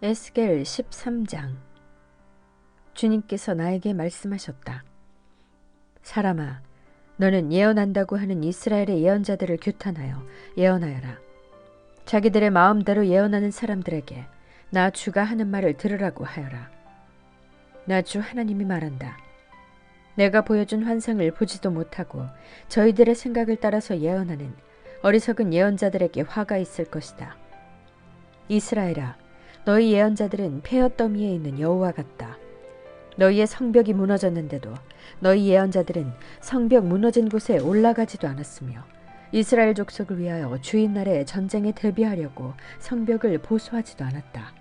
에스겔 13장. 주님께서 나에게 말씀하셨다. 사람아, 너는 예언한다고 하는 이스라엘의 예언자들을 규탄하여 예언하여라. 자기들의 마음대로 예언하는 사람들에게 나 주가 하는 말을 들으라고 하여라. 나 주 하나님이 말한다. 내가 보여준 환상을 보지도 못하고 저희들의 생각을 따라서 예언하는 어리석은 예언자들에게 화가 있을 것이다. 이스라엘아, 너희 예언자들은 폐허더미에 있는 여호와 같다. 너희의 성벽이 무너졌는데도 너희 예언자들은 성벽 무너진 곳에 올라가지도 않았으며 이스라엘 족속을 위하여 주인날에 전쟁에 대비하려고 성벽을 보수하지도 않았다.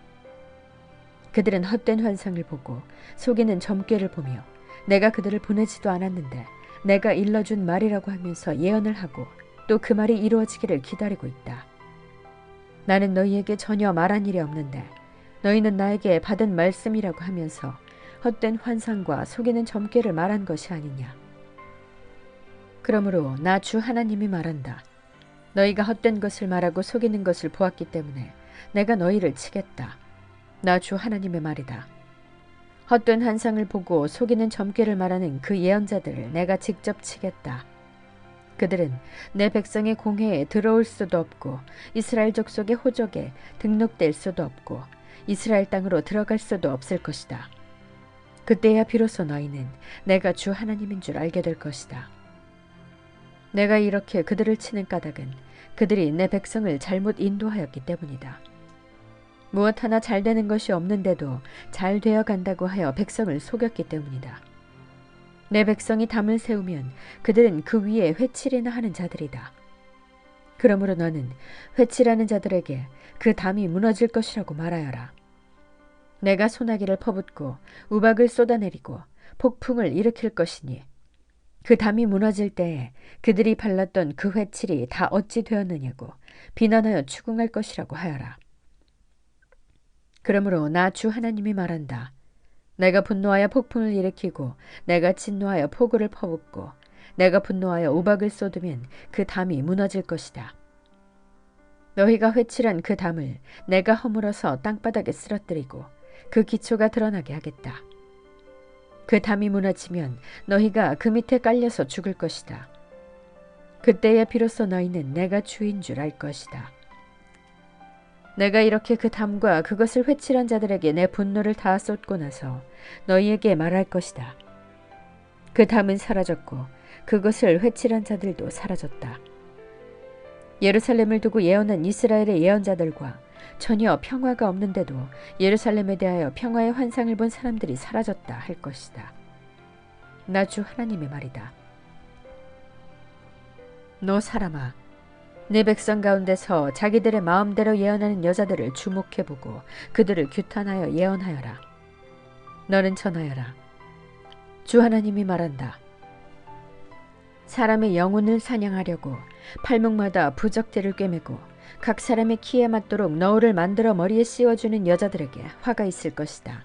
그들은 헛된 환상을 보고 속이는 점괘를 보며 내가 그들을 보내지도 않았는데 내가 일러준 말이라고 하면서 예언을 하고 또 그 말이 이루어지기를 기다리고 있다. 나는 너희에게 전혀 말한 일이 없는데 너희는 나에게 받은 말씀이라고 하면서 헛된 환상과 속이는 점괘를 말한 것이 아니냐. 그러므로 나 주 하나님이 말한다. 너희가 헛된 것을 말하고 속이는 것을 보았기 때문에 내가 너희를 치겠다. 나 주 하나님의 말이다. 헛된 환상을 보고 속이는 점괘를 말하는 그 예언자들을 내가 직접 치겠다. 그들은 내 백성의 공회에 들어올 수도 없고 이스라엘 족속의 호족에 등록될 수도 없고 이스라엘 땅으로 들어갈 수도 없을 것이다. 그때야 비로소 너희는 내가 주 하나님인 줄 알게 될 것이다. 내가 이렇게 그들을 치는 까닭은 그들이 내 백성을 잘못 인도하였기 때문이다. 무엇 하나 잘 되는 것이 없는데도 잘 되어 간다고 하여 백성을 속였기 때문이다. 내 백성이 담을 세우면 그들은 그 위에 회칠이나 하는 자들이다. 그러므로 너는 회칠하는 자들에게 그 담이 무너질 것이라고 말하여라. 내가 소나기를 퍼붓고 우박을 쏟아내리고 폭풍을 일으킬 것이니 그 담이 무너질 때에 그들이 발랐던 그 회칠이 다 어찌 되었느냐고 비난하여 추궁할 것이라고 하여라. 그러므로 나 주 하나님이 말한다. 내가 분노하여 폭풍을 일으키고 내가 진노하여 폭우를 퍼붓고 내가 분노하여 우박을 쏟으면 그 담이 무너질 것이다. 너희가 회칠한 그 담을 내가 허물어서 땅바닥에 쓰러뜨리고 그 기초가 드러나게 하겠다. 그 담이 무너지면 너희가 그 밑에 깔려서 죽을 것이다. 그때야 비로소 너희는 내가 주인 줄 알 것이다. 내가 이렇게 그 담과 그것을 회칠한 자들에게 내 분노를 다 쏟고 나서 너희에게 말할 것이다. 그 담은 사라졌고 그것을 회칠한 자들도 사라졌다. 예루살렘을 두고 예언한 이스라엘의 예언자들과 전혀 평화가 없는데도 예루살렘에 대하여 평화의 환상을 본 사람들이 사라졌다 할 것이다. 나 주 하나님의 말이다. 너 사람아, 내 백성 가운데서 자기들의 마음대로 예언하는 여자들을 주목해보고 그들을 규탄하여 예언하여라. 너는 전하여라. 주 하나님이 말한다. 사람의 영혼을 사냥하려고 팔목마다 부적대를 꿰매고 각 사람의 키에 맞도록 너울을 만들어 머리에 씌워주는 여자들에게 화가 있을 것이다.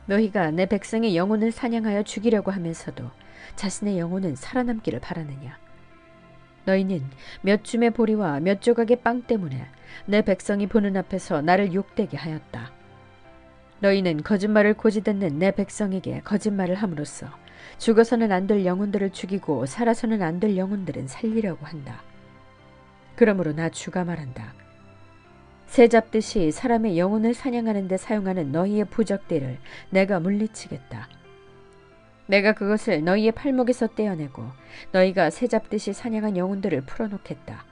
너희가 내 백성의 영혼을 사냥하여 죽이려고 하면서도 자신의 영혼은 살아남기를 바라느냐. 너희는 몇 줌의 보리와 몇 조각의 빵 때문에 내 백성이 보는 앞에서 나를 욕되게 하였다. 너희는 거짓말을 고지듣는 내 백성에게 거짓말을 함으로써 죽어서는 안 될 영혼들을 죽이고 살아서는 안 될 영혼들은 살리려고 한다. 그러므로 나 주가 말한다. 새 잡듯이 사람의 영혼을 사냥하는 데 사용하는 너희의 부적대를 내가 물리치겠다. 내가 그것을 너희의 팔목에서 떼어내고 너희가 새 잡듯이 사냥한 영혼들을 풀어놓겠다.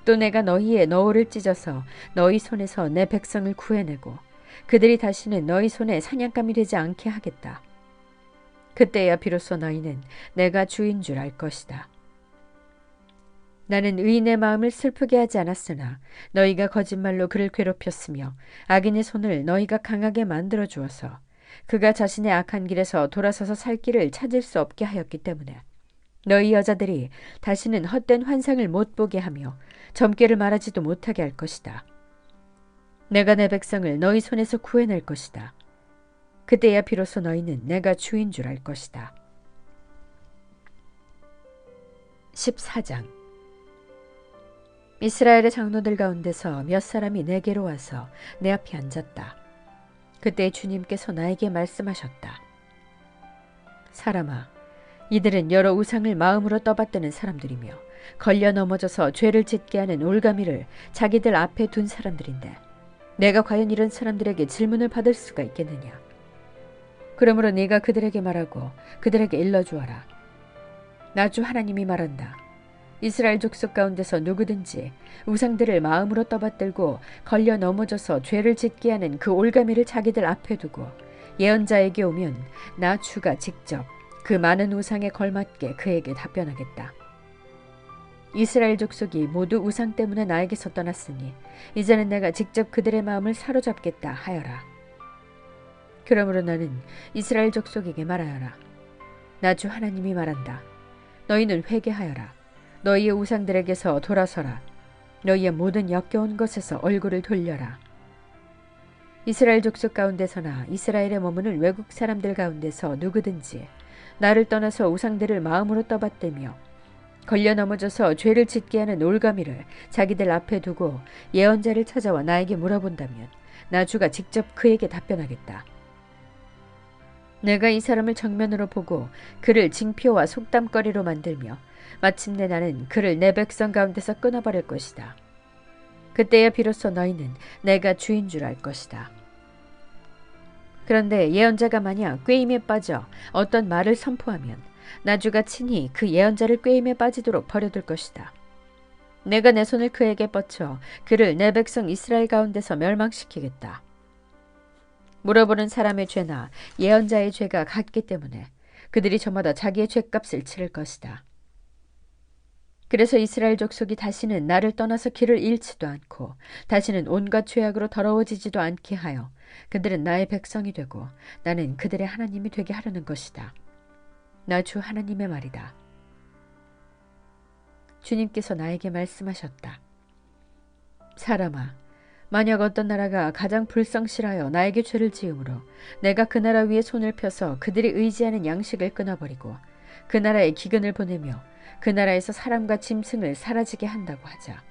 또 내가 너희의 너울을 찢어서 너희 손에서 내 백성을 구해내고 그들이 다시는 너희 손에 사냥감이 되지 않게 하겠다. 그때야 비로소 너희는 내가 주인 줄 알 것이다. 나는 의인의 마음을 슬프게 하지 않았으나 너희가 거짓말로 그를 괴롭혔으며 악인의 손을 너희가 강하게 만들어 주어서 그가 자신의 악한 길에서 돌아서서 살 길을 찾을 수 없게 하였기 때문에 너희 여자들이 다시는 헛된 환상을 못 보게 하며 점괘를 말하지도 못하게 할 것이다. 내가 내 백성을 너희 손에서 구해낼 것이다. 그때야 비로소 너희는 내가 주인 줄 알 것이다. 14장. 이스라엘의 장로들 가운데서 몇 사람이 내게로 와서 내 앞에 앉았다. 그때 주님께서 나에게 말씀하셨다. 사람아, 이들은 여러 우상을 마음으로 떠받드는 사람들이며 걸려 넘어져서 죄를 짓게 하는 올가미를 자기들 앞에 둔 사람들인데 내가 과연 이런 사람들에게 질문을 받을 수가 있겠느냐. 그러므로 네가 그들에게 말하고 그들에게 일러주어라. 나 주 하나님이 말한다. 이스라엘 족속 가운데서 누구든지 우상들을 마음으로 떠받들고 걸려 넘어져서 죄를 짓게 하는 그 올가미를 자기들 앞에 두고 예언자에게 오면 나 주가 직접 그 많은 우상에 걸맞게 그에게 답변하겠다. 이스라엘 족속이 모두 우상 때문에 나에게서 떠났으니 이제는 내가 직접 그들의 마음을 사로잡겠다 하여라. 그러므로 너는 이스라엘 족속에게 말하여라. 나 주 하나님이 말한다. 너희는 회개하여라. 너희의 우상들에게서 돌아서라. 너희의 모든 역겨운 것에서 얼굴을 돌려라. 이스라엘 족속 가운데서나 이스라엘에 머무는 외국 사람들 가운데서 누구든지 나를 떠나서 우상들을 마음으로 떠받들며 걸려 넘어져서 죄를 짓게 하는 올가미를 자기들 앞에 두고 예언자를 찾아와 나에게 물어본다면 나 주가 직접 그에게 답변하겠다. 내가 이 사람을 정면으로 보고 그를 징표와 속담거리로 만들며 마침내 나는 그를 내 백성 가운데서 끊어버릴 것이다. 그때야 비로소 너희는 내가 주인 줄 알 것이다. 그런데 예언자가 만약 꾀임에 빠져 어떤 말을 선포하면 나 주가 친히 그 예언자를 꾀임에 빠지도록 버려둘 것이다. 내가 내 손을 그에게 뻗쳐 그를 내 백성 이스라엘 가운데서 멸망시키겠다. 물어보는 사람의 죄나 예언자의 죄가 같기 때문에 그들이 저마다 자기의 죄값을 치를 것이다. 그래서 이스라엘 족속이 다시는 나를 떠나서 길을 잃지도 않고 다시는 온갖 죄악으로 더러워지지도 않게 하여 그들은 나의 백성이 되고 나는 그들의 하나님이 되게 하려는 것이다. 나 주 하나님의 말이다. 주님께서 나에게 말씀하셨다. 사람아, 만약 어떤 나라가 가장 불성실하여 나에게 죄를 지으므로 내가 그 나라 위에 손을 펴서 그들이 의지하는 양식을 끊어버리고 그 나라에 기근을 보내며 그 나라에서 사람과 짐승을 사라지게 한다고 하자.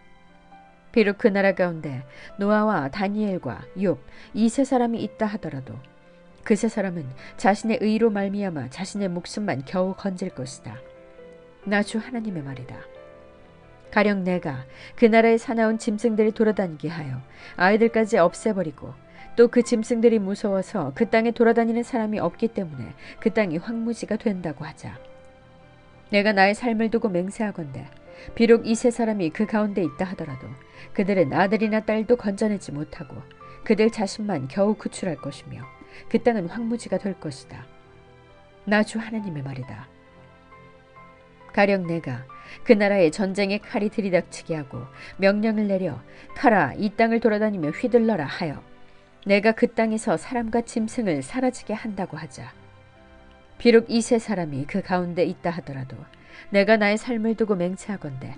비록 그 나라 가운데 노아와 다니엘과 욥 이 세 사람이 있다 하더라도 그 세 사람은 자신의 의로 말미암아 자신의 목숨만 겨우 건질 것이다. 나 주 하나님의 말이다. 가령 내가 그 나라에 사나운 짐승들이 돌아다니게 하여 아이들까지 없애버리고 또 그 짐승들이 무서워서 그 땅에 돌아다니는 사람이 없기 때문에 그 땅이 황무지가 된다고 하자. 내가 나의 삶을 두고 맹세하건대 비록 이 세 사람이 그 가운데 있다 하더라도 그들은 아들이나 딸도 건져내지 못하고 그들 자신만 겨우 구출할 것이며 그 땅은 황무지가 될 것이다. 나 주 하나님의 말이다. 가령 내가 그 나라에 전쟁의 칼이 들이닥치게 하고 명령을 내려 가라 이 땅을 돌아다니며 휘둘러라 하여 내가 그 땅에서 사람과 짐승을 사라지게 한다고 하자. 비록 이 세 사람이 그 가운데 있다 하더라도 내가 나의 삶을 두고 맹세하건대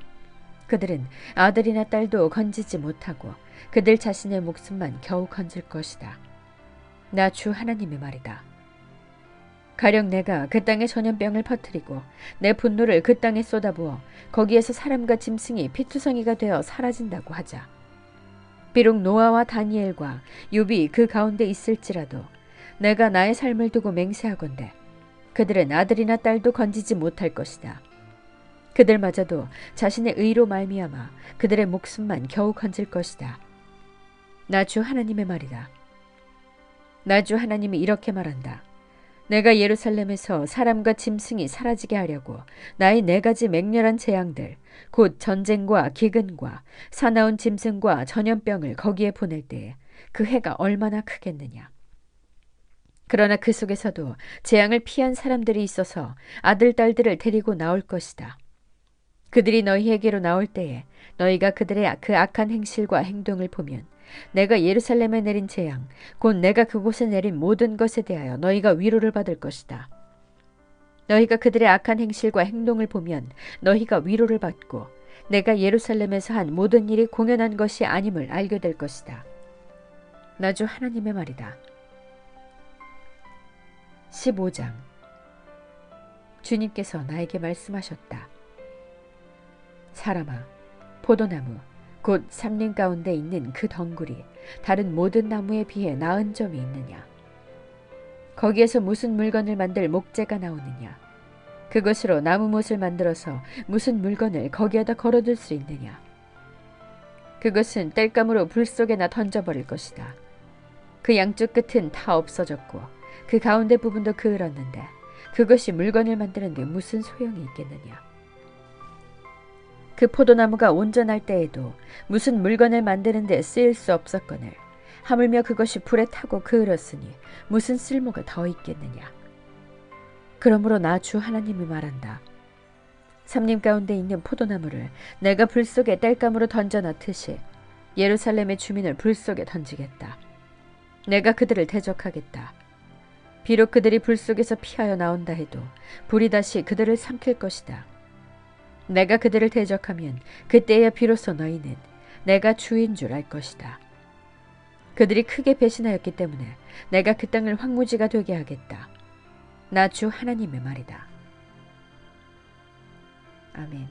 그들은 아들이나 딸도 건지지 못하고 그들 자신의 목숨만 겨우 건질 것이다. 나 주 하나님의 말이다. 가령 내가 그 땅에 전염병을 퍼뜨리고 내 분노를 그 땅에 쏟아부어 거기에서 사람과 짐승이 피투성이가 되어 사라진다고 하자. 비록 노아와 다니엘과 욥이 그 가운데 있을지라도 내가 나의 삶을 두고 맹세하건대 그들은 아들이나 딸도 건지지 못할 것이다. 그들마저도 자신의 의로 말미암아 그들의 목숨만 겨우 건질 것이다. 나 주 하나님의 말이다. 나 주 하나님이 이렇게 말한다. 내가 예루살렘에서 사람과 짐승이 사라지게 하려고 나의 4가지 맹렬한 재앙들 곧 전쟁과 기근과 사나운 짐승과 전염병을 거기에 보낼 때에 그 해가 얼마나 크겠느냐. 그러나 그 속에서도 재앙을 피한 사람들이 있어서 아들, 딸들을 데리고 나올 것이다. 그들이 너희에게로 나올 때에 너희가 그들의 그 악한 행실과 행동을 보면 내가 예루살렘에 내린 재앙, 곧 내가 그곳에 내린 모든 것에 대하여 너희가 위로를 받을 것이다. 너희가 그들의 악한 행실과 행동을 보면 너희가 위로를 받고 내가 예루살렘에서 한 모든 일이 공연한 것이 아님을 알게 될 것이다. 나 주 하나님의 말이다. 15장. 주님께서 나에게 말씀하셨다. 사람아, 포도나무, 곧 삼림 가운데 있는 그 덩굴이 다른 모든 나무에 비해 나은 점이 있느냐? 거기에서 무슨 물건을 만들 목재가 나오느냐? 그것으로 나무못을 만들어서 무슨 물건을 거기에다 걸어둘 수 있느냐? 그것은 땔감으로 불 속에나 던져버릴 것이다. 그 양쪽 끝은 다 없어졌고 그 가운데 부분도 그을었는데 그것이 물건을 만드는데 무슨 소용이 있겠느냐? 그 포도나무가 온전할 때에도 무슨 물건을 만드는데 쓰일 수 없었거늘 하물며 그것이 불에 타고 그을었으니 무슨 쓸모가 더 있겠느냐? 그러므로 나 주 하나님이 말한다. 삼림 가운데 있는 포도나무를 내가 불 속에 땔감으로 던져넣듯이 예루살렘의 주민을 불 속에 던지겠다. 내가 그들을 대적하겠다. 비록 그들이 불 속에서 피하여 나온다 해도 불이 다시 그들을 삼킬 것이다. 내가 그들을 대적하면 그때야 비로소 너희는 내가 주인 줄 알 것이다. 그들이 크게 배신하였기 때문에 내가 그 땅을 황무지가 되게 하겠다. 나 주 하나님의 말이다. 아멘.